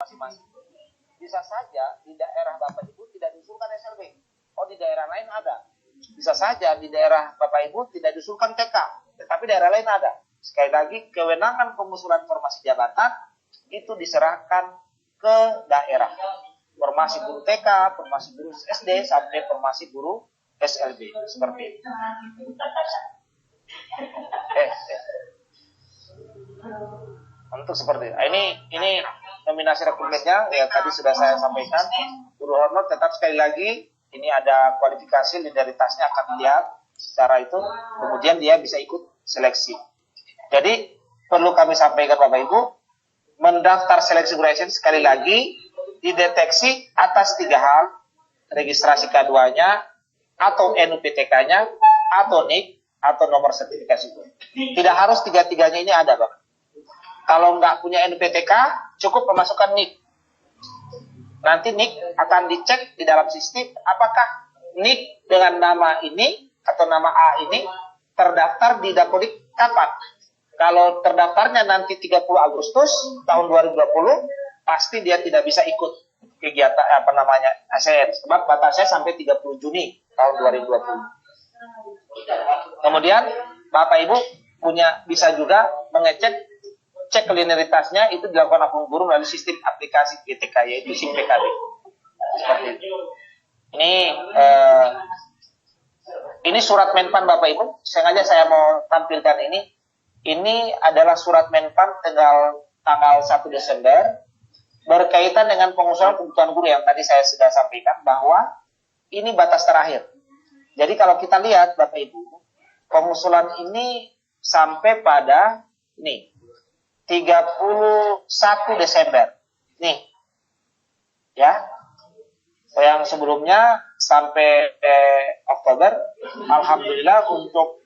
masing-masing. Bisa saja di daerah Bapak Ibu tidak diusulkan SLB. Oh, di daerah lain ada. Bisa saja di daerah Bapak Ibu tidak diusulkan TK, tetapi daerah lain ada. Sekali lagi, kewenangan pengusulan formasi jabatan itu diserahkan ke daerah. Formasi guru TK, formasi guru SD, sampai formasi guru SLB. Seperti itu. Untuk seperti itu. Ini nominasi rekrutmennya yang tadi sudah saya sampaikan. Guru honor tetap sekali lagi, ini ada kualifikasi, linearitasnya akan dilihat secara itu, kemudian dia bisa ikut seleksi. Jadi perlu kami sampaikan Bapak Ibu, mendaftar seleksi guru SN sekali lagi dideteksi atas 3 hal: registrasi K2-nya, atau NUPTK-nya, atau NIK, atau nomor sertifikasi guru. Tidak harus 3-tiganya ini ada, Bapak. Kalau nggak punya NUPTK, cukup memasukkan NIK. Nanti NIK akan dicek di dalam sistem apakah NIK dengan nama ini atau nama A ini terdaftar di Dapodik kapan. Kalau terdaftarnya nanti 30 Agustus tahun 2020, pasti dia tidak bisa ikut kegiatan ASN, sebab batasnya sampai 30 Juni tahun 2020. Kemudian Bapak Ibu bisa juga mengecek cek linearitasnya, itu dilakukan akun guru melalui sistem aplikasi GTK, yaitu SIM PKB. Seperti itu. Ini surat Menpan Bapak Ibu, sengaja saya mau tampilkan ini. Ini adalah surat Menpan tanggal 1 Desember berkaitan dengan pengusulan kebutuhan guru yang tadi saya sudah sampaikan bahwa ini batas terakhir. Jadi kalau kita lihat Bapak Ibu, pengusulan ini sampai pada 31 Desember. Nih. Ya. Yang sebelumnya sampai Oktober, alhamdulillah untuk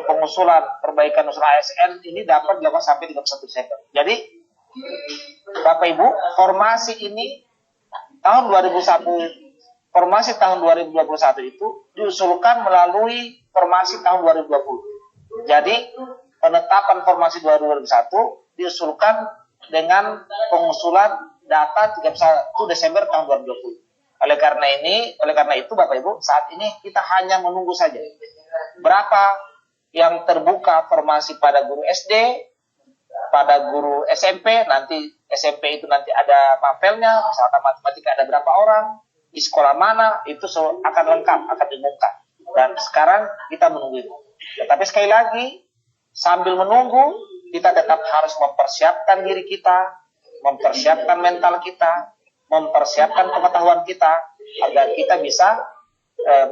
pengusulan perbaikan usul ASN ini dapat dilakukan sampai 31 Desember. Jadi Bapak Ibu, formasi ini tahun 2001, formasi tahun 2021 itu diusulkan melalui formasi tahun 2020. Jadi penetapan formasi 2021 diusulkan dengan pengusulan data 31 Desember tahun 2020. Oleh karena itu Bapak Ibu, saat ini kita hanya menunggu saja berapa yang terbuka formasi pada guru SD, pada guru SMP, nanti SMP itu nanti ada mapelnya, misalkan matematika ada berapa orang, di sekolah mana, itu akan lengkap, akan diumumkan. Dan sekarang kita menunggu itu. Tetapi sekali lagi, sambil menunggu, kita tetap harus mempersiapkan diri kita, mempersiapkan mental kita, mempersiapkan pengetahuan kita, agar kita bisa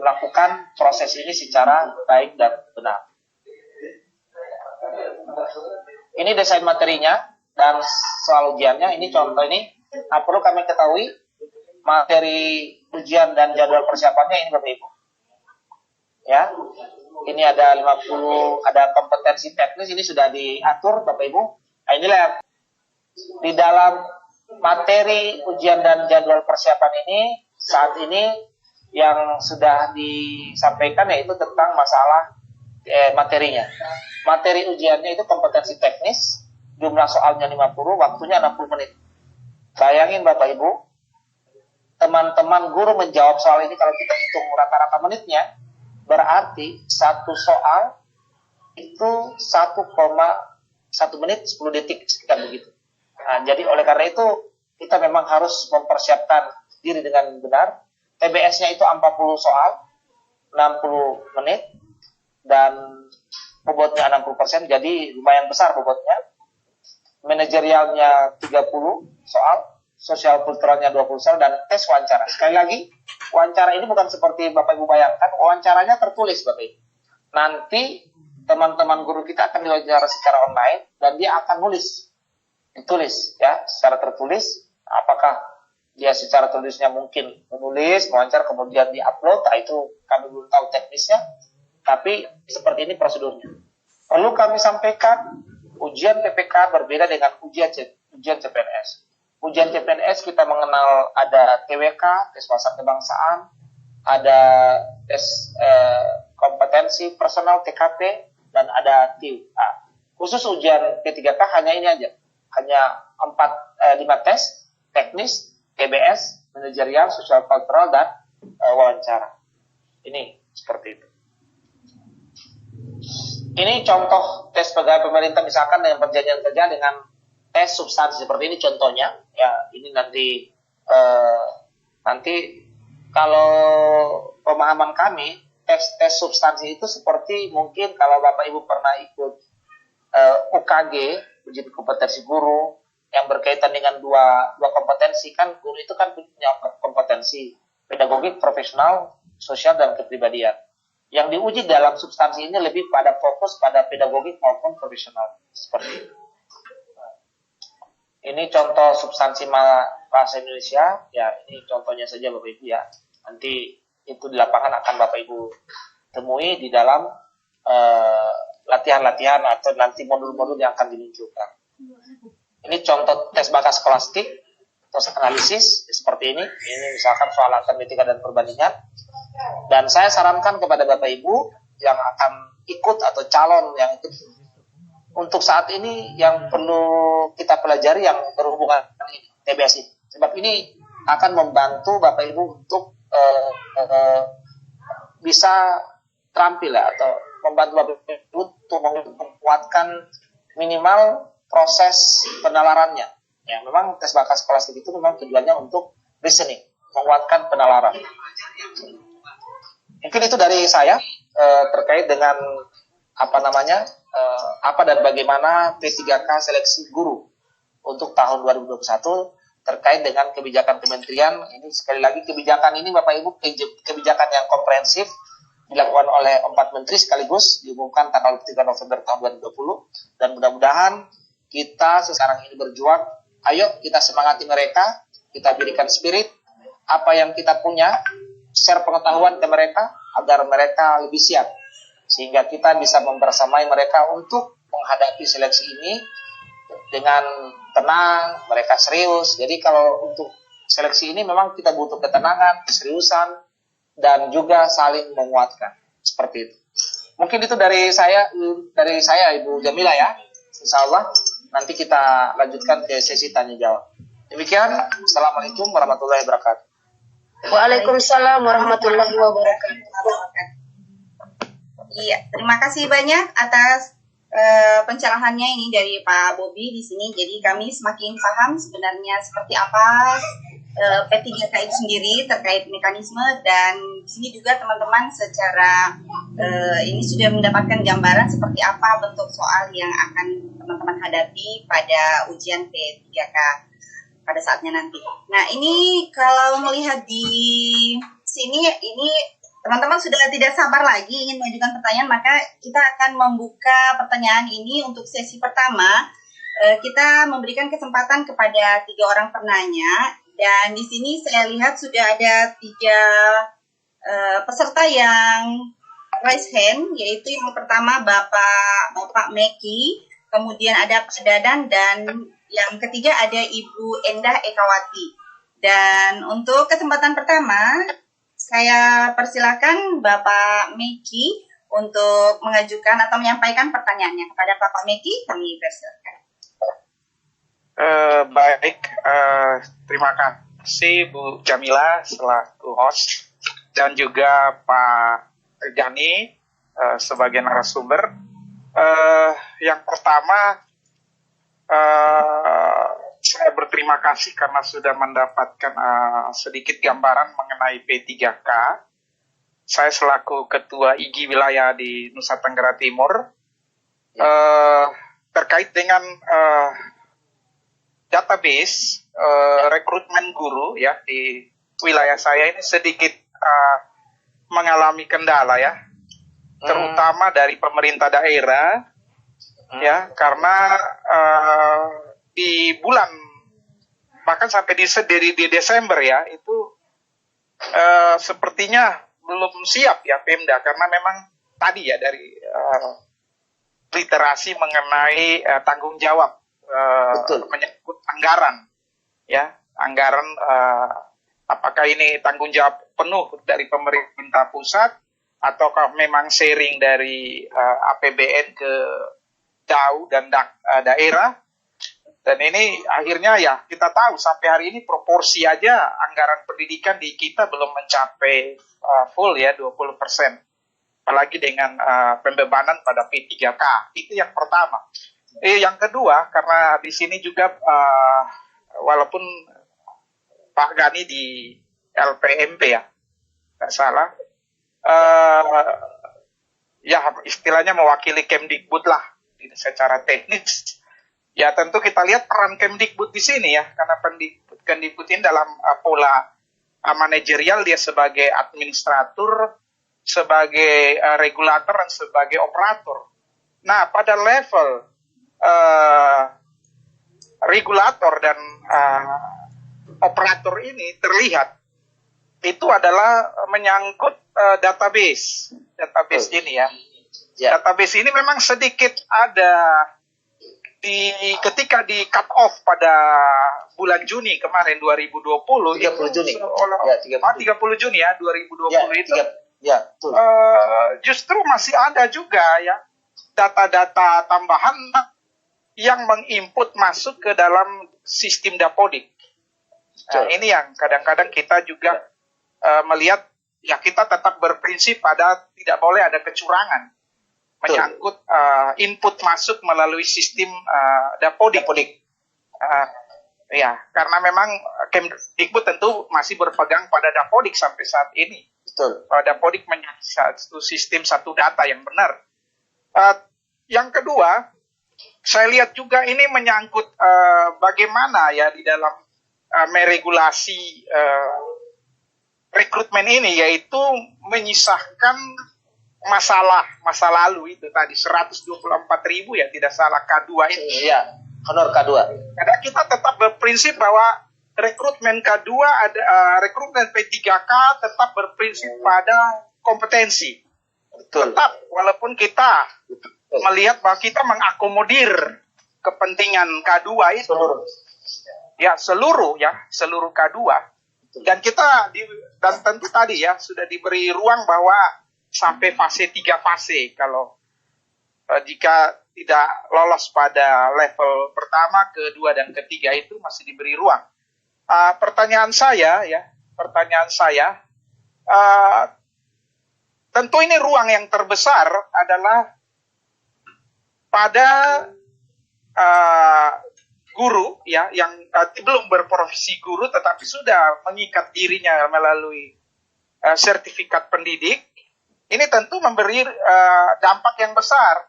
melakukan proses ini secara baik dan benar. Ini desain materinya dan soal ujiannya. Ini contoh ini. Perlu kami ketahui materi ujian dan jadwal persiapannya ini Bapak Ibu. Ya. Ini ada 50, ada kompetensi teknis, ini sudah diatur Bapak Ibu. Nah, inilah yang di dalam materi ujian dan jadwal persiapan ini saat ini yang sudah disampaikan yaitu tentang masalah materinya. Materi ujiannya itu kompetensi teknis, jumlah soalnya 50, waktunya 60 menit. Bayangin Bapak Ibu, teman-teman guru menjawab soal ini kalau kita hitung rata-rata menitnya, berarti satu soal itu 1,1 menit 10 detik sekitar begitu. Nah, jadi oleh karena itu kita memang harus mempersiapkan diri dengan benar. TBS-nya itu 40 soal, 60 menit, dan bobotnya 60%, jadi lumayan besar bobotnya. Manajerialnya 30 soal, sosial kulturalnya 20 soal, dan tes wawancara. Sekali lagi, wawancara ini bukan seperti Bapak Ibu bayangkan, wawancaranya tertulis Bapak Ibu. Nanti teman-teman guru kita akan diwawancara secara online, dan dia akan ditulis ya, secara tertulis. Apakah dia secara tulisnya mungkin menulis, mewawancara, kemudian diupload, itu kami belum tahu teknisnya, tapi seperti ini prosedurnya. Perlu kami sampaikan, ujian PPK berbeda dengan ujian CPNS. Ujian CPNS kita mengenal ada TWK, tes wawasan kebangsaan, ada tes kompetensi personal TKP, dan ada TIU. Khusus ujian P3K hanya ini aja, hanya 5 tes, teknis, TBS, manajerial, sosial kultural, dan wawancara. Ini seperti itu. Ini contoh tes pegawai pemerintah misalkan dengan perjanjian kerja dengan tes substansi seperti ini contohnya. Ya, ini nanti kalau pemahaman kami tes substansi itu seperti mungkin kalau Bapak Ibu pernah ikut UKG, uji kompetensi guru yang berkaitan dengan dua kompetensi, kan guru itu kan punya kompetensi pedagogik, profesional, sosial, dan kepribadian. Yang diuji dalam substansi ini lebih pada fokus pada pedagogik maupun profesional. Seperti itu. Ini contoh substansi bahasa Indonesia. Ya, ini contohnya saja Bapak Ibu ya. Nanti itu di lapangan akan Bapak Ibu temui di dalam latihan-latihan atau nanti modul-modul yang akan diluncurkan. Ini contoh tes bakat skolastik, tes analisis seperti ini. Ini misalkan soal aritmetika dan perbandingan. Dan saya sarankan kepada Bapak Ibu yang akan ikut atau calon yang ikut, untuk saat ini yang perlu kita pelajari yang berhubungan dengan ini, TBS ini. Sebab ini akan membantu Bapak Ibu untuk bisa terampil ya, atau membantu Bapak Ibu untuk menguatkan minimal proses penalarannya. Ya, memang tes bakat skolastik itu memang tujuannya untuk listening, menguatkan penalaran. Mungkin itu dari saya terkait dengan apa dan bagaimana P3K seleksi guru untuk tahun 2021 terkait dengan kebijakan kementerian. Ini sekali lagi kebijakan ini Bapak Ibu kebijakan yang komprehensif dilakukan oleh 4 menteri sekaligus, diumumkan tanggal 3 November tahun 2020, dan mudah-mudahan kita sekarang ini berjuang. Ayo kita semangati mereka, kita berikan spirit apa yang kita punya, share pengetahuan ke mereka agar mereka lebih siap, sehingga kita bisa membersamai mereka untuk menghadapi seleksi ini dengan tenang, mereka serius. Jadi kalau untuk seleksi ini memang kita butuh ketenangan, keseriusan, dan juga saling menguatkan. Seperti itu. Mungkin itu dari saya Ibu Jamila ya. Insya Allah nanti kita lanjutkan ke sesi tanya jawab. Demikian, Assalamualaikum warahmatullahi wabarakatuh. Waalaikumsalam warahmatullahi wabarakatuh. Iya, terima kasih banyak atas pencerahannya ini dari Pak Bobi di sini. Jadi kami semakin paham sebenarnya seperti apa P3K itu sendiri terkait mekanisme, dan di sini juga teman-teman secara ini sudah mendapatkan gambaran seperti apa bentuk soal yang akan teman-teman hadapi pada ujian P3K pada saatnya nanti. Nah, ini kalau melihat di sini, ini teman-teman sudah tidak sabar lagi ingin mengajukan pertanyaan, maka kita akan membuka pertanyaan ini untuk sesi pertama. Kita memberikan kesempatan kepada 3 orang penanya, dan di sini saya lihat sudah ada 3 peserta yang raise hand, yaitu yang pertama Bapak Meki, kemudian ada Pak Dadan, dan yang ketiga ada Ibu Endah Ekawati. Dan untuk kesempatan pertama, saya persilakan Bapak Meki untuk mengajukan atau menyampaikan pertanyaannya. Kepada Bapak Meki, kami persilakan. Baik, terima kasih Bu Jamila selaku host, dan juga Pak Gani sebagai narasumber. Yang pertama, saya berterima kasih karena sudah mendapatkan sedikit gambaran mengenai P3K. Saya selaku Ketua IGI Wilayah di Nusa Tenggara Timur, terkait dengan database rekrutmen guru ya di wilayah saya ini sedikit mengalami kendala ya, terutama dari pemerintah daerah ya, karena di bulan bahkan sampai di Desember ya itu sepertinya belum siap ya Pemda, karena memang tadi ya dari literasi mengenai tanggung jawab menyangkut anggaran ya, anggaran apakah ini tanggung jawab penuh dari pemerintah pusat ataukah memang sharing dari APBN ke DAU dan daerah. Dan ini akhirnya ya kita tahu sampai hari ini proporsi aja anggaran pendidikan di kita belum mencapai full ya 20%. Apalagi dengan pembebanan pada P3K. Itu yang pertama. Yang kedua, karena di sini juga walaupun Pak Gani di LPMP ya, nggak salah, ya istilahnya mewakili Kemdikbud lah secara teknis. Ya tentu kita lihat peran Kemdikbud di sini ya, karena Kemdikbud ini dalam pola manajerial dia sebagai administrator, sebagai regulator dan sebagai operator. Nah pada level regulator dan operator ini terlihat itu adalah menyangkut database ini ya. Database ini memang sedikit ada ketika di cut off pada bulan Juni kemarin 2020 30 Juni. 30 Juni ya 2020 itu betul. Justru masih ada juga ya data-data tambahan yang menginput masuk ke dalam sistem Dapodik. Nah, ini yang kadang-kadang kita juga melihat ya kita tetap berprinsip pada tidak boleh ada kecurangan menyangkut input masuk melalui sistem Dapodik. Ya, karena memang Kemdikbud tentu masih berpegang pada Dapodik sampai saat ini. Betul. Dapodik menjadi satu sistem satu data yang benar. Yang kedua, saya lihat juga ini menyangkut bagaimana ya di dalam meregulasi rekrutmen ini, yaitu menyisahkan masa lalu itu tadi 124.000 ya tidak salah K2 itu. Iya, honor K2. Karena kita tetap berprinsip bahwa rekrutmen K2 rekrutmen P3K tetap berprinsip pada kompetensi. Betul. Tetap walaupun kita melihat bahwa kita mengakomodir kepentingan K2 itu seluruh K2 dan kita dan tentu tadi ya sudah diberi ruang bahwa sampai fase 3 fase kalau jika tidak lolos pada level pertama, kedua dan ketiga itu masih diberi ruang. Pertanyaan saya tentu ini ruang yang terbesar adalah pada guru ya yang belum berprofesi guru tetapi sudah mengikat dirinya melalui sertifikat pendidik. Ini tentu memberi dampak yang besar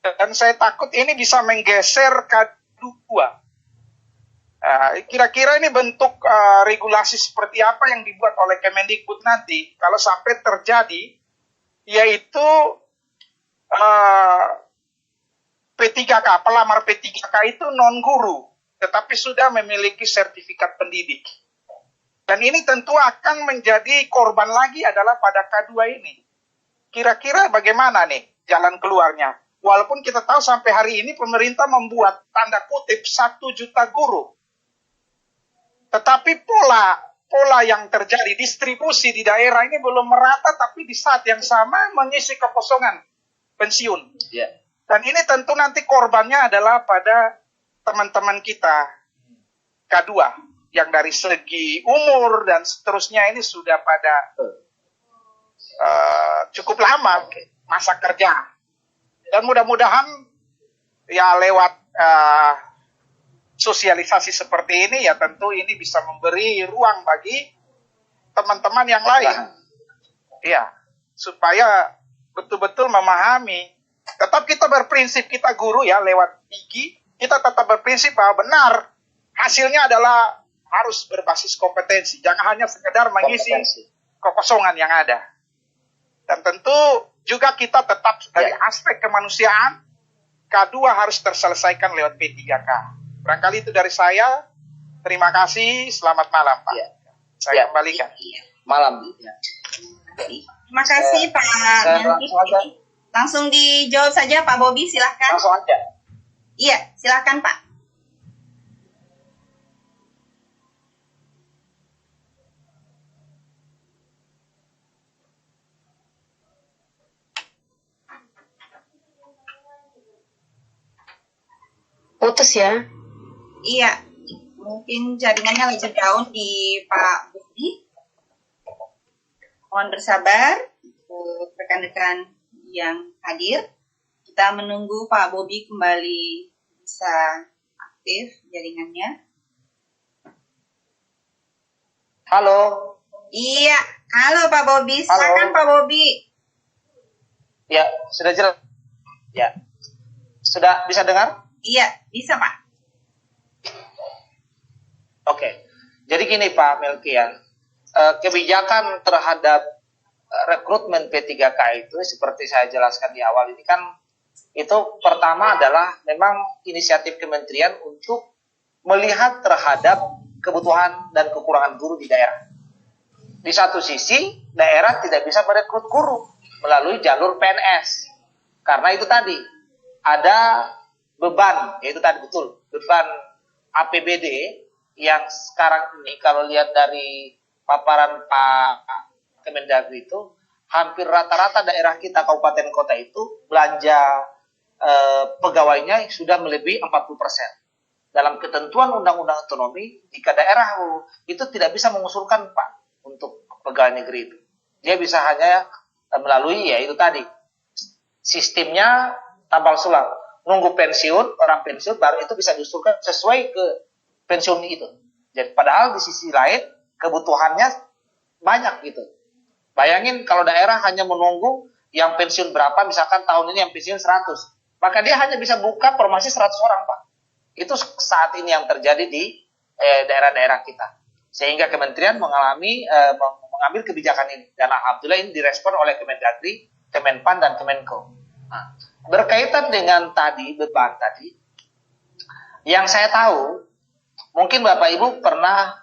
dan saya takut ini bisa menggeser K2. Kira-kira ini bentuk regulasi seperti apa yang dibuat oleh Kemendikbud nanti kalau sampai terjadi, yaitu P3K, pelamar P3K itu non-guru, tetapi sudah memiliki sertifikat pendidik. Dan ini tentu akan menjadi korban lagi adalah pada K2 ini. Kira-kira bagaimana nih jalan keluarnya? Walaupun kita tahu sampai hari ini pemerintah membuat tanda kutip 1 juta guru. Tetapi pola yang terjadi, distribusi di daerah ini belum merata, tapi di saat yang sama mengisi kekosongan pensiun. Yeah. Dan ini tentu nanti korbannya adalah pada teman-teman kita K2 yang dari segi umur dan seterusnya ini sudah pada cukup lama masa kerja. Dan mudah-mudahan ya lewat sosialisasi seperti ini ya tentu ini bisa memberi ruang bagi teman-teman yang lain. Ya, supaya betul-betul memahami. Tetap kita berprinsip, kita guru ya lewat IG, kita tetap berprinsip bahwa benar hasilnya adalah harus berbasis kompetensi. Jangan hanya sekedar mengisi kekosongan yang ada. Dan tentu juga kita tetap dari aspek kemanusiaan, K2 harus terselesaikan lewat P3K. Barangkali itu dari saya. Terima kasih. Selamat malam, Pak. Saya kembalikan. Malam. Terima kasih, Pak. Langsung dijawab saja, Pak Bobi. Silahkan. Langsung aja. Iya, silahkan, Pak. Putus ya. Iya, mungkin jaringannya lagi down di Pak Budi. Mohon bersabar untuk rekan-rekan yang hadir. Kita menunggu Pak Bobi kembali bisa aktif jaringannya. Halo. Iya, halo Pak Bobi. Silakan Pak Bobi. Ya, sudah jelas. Ya, sudah bisa dengar? Iya, bisa Pak. Oke, jadi gini Pak Melkian, kebijakan terhadap rekrutmen P3K itu seperti saya jelaskan di awal ini kan, itu pertama adalah memang inisiatif kementerian untuk melihat terhadap kebutuhan dan kekurangan guru di daerah. Di satu sisi, daerah tidak bisa merekrut guru melalui jalur PNS. Karena itu tadi, ada beban, yaitu tadi betul, beban APBD yang sekarang ini kalau lihat dari paparan Pak Kemendagri itu, hampir rata-rata daerah kita, kabupaten kota itu, belanja pegawainya sudah melebihi 40%. Dalam ketentuan undang-undang otonomi, jika daerah itu tidak bisa mengusulkan Pak untuk pegawai negeri itu. Dia bisa hanya melalui ya itu tadi sistemnya tambal sulam, nunggu pensiun, orang pensiun baru itu bisa diusulkan sesuai ke pensiun itu. Jadi padahal di sisi lain kebutuhannya banyak gitu. Bayangin kalau daerah hanya menunggu yang pensiun berapa, misalkan tahun ini yang pensiun 100, maka dia hanya bisa buka formasi 100 orang Pak. Itu saat ini yang terjadi di daerah-daerah kita. Sehingga kementerian mengambil kebijakan ini. Dan alhamdulillah ini direspon oleh Kemendagri, Kemenpan, dan Kemenko. Nah, berkaitan dengan tadi, beban tadi, yang saya tahu, mungkin Bapak Ibu pernah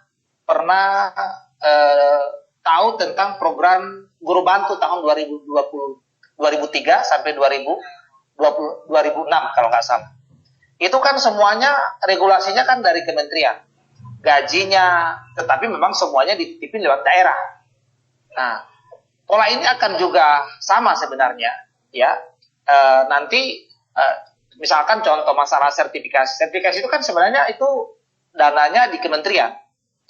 tahu tentang program guru bantu tahun 2003 sampai 2006 kalau nggak salah. Itu kan semuanya regulasinya kan dari kementerian. Gajinya, tetapi memang semuanya dititipin lewat daerah. Nah, pola ini akan juga sama sebenarnya, ya. Nanti misalkan contoh masalah sertifikasi itu kan sebenarnya itu dananya di kementerian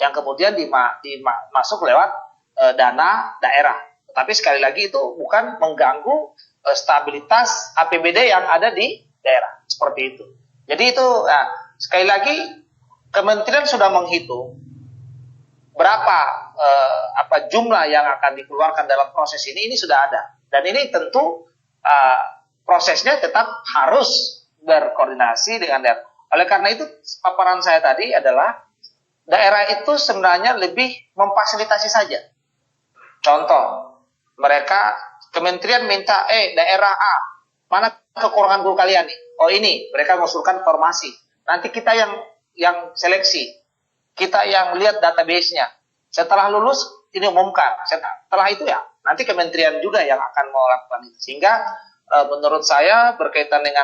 yang kemudian masuk lewat dana daerah. Tapi sekali lagi itu bukan mengganggu stabilitas APBD yang ada di daerah seperti itu. Jadi itu sekali lagi kementerian sudah menghitung berapa jumlah yang akan dikeluarkan dalam proses ini sudah ada, dan ini tentu prosesnya tetap harus berkoordinasi dengan daerah. Oleh karena itu paparan saya tadi adalah daerah itu sebenarnya lebih memfasilitasi saja. Contoh, mereka kementerian minta daerah A, mana kekurangan guru kalian nih? Oh ini, mereka mengusulkan formasi. Nanti kita yang seleksi, kita yang lihat database-nya. Setelah lulus ini umumkan. Setelah itu ya nanti kementerian juga yang akan melakukan itu. Sehingga menurut saya berkaitan dengan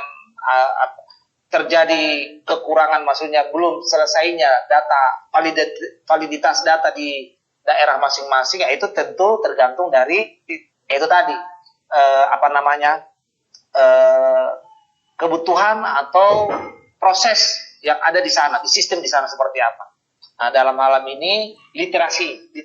terjadi kekurangan, maksudnya belum selesainya data validitas data di daerah masing-masing, itu tentu tergantung dari itu tadi kebutuhan atau proses yang ada di sana, di sistem di sana seperti apa. Nah, dalam hal ini literasi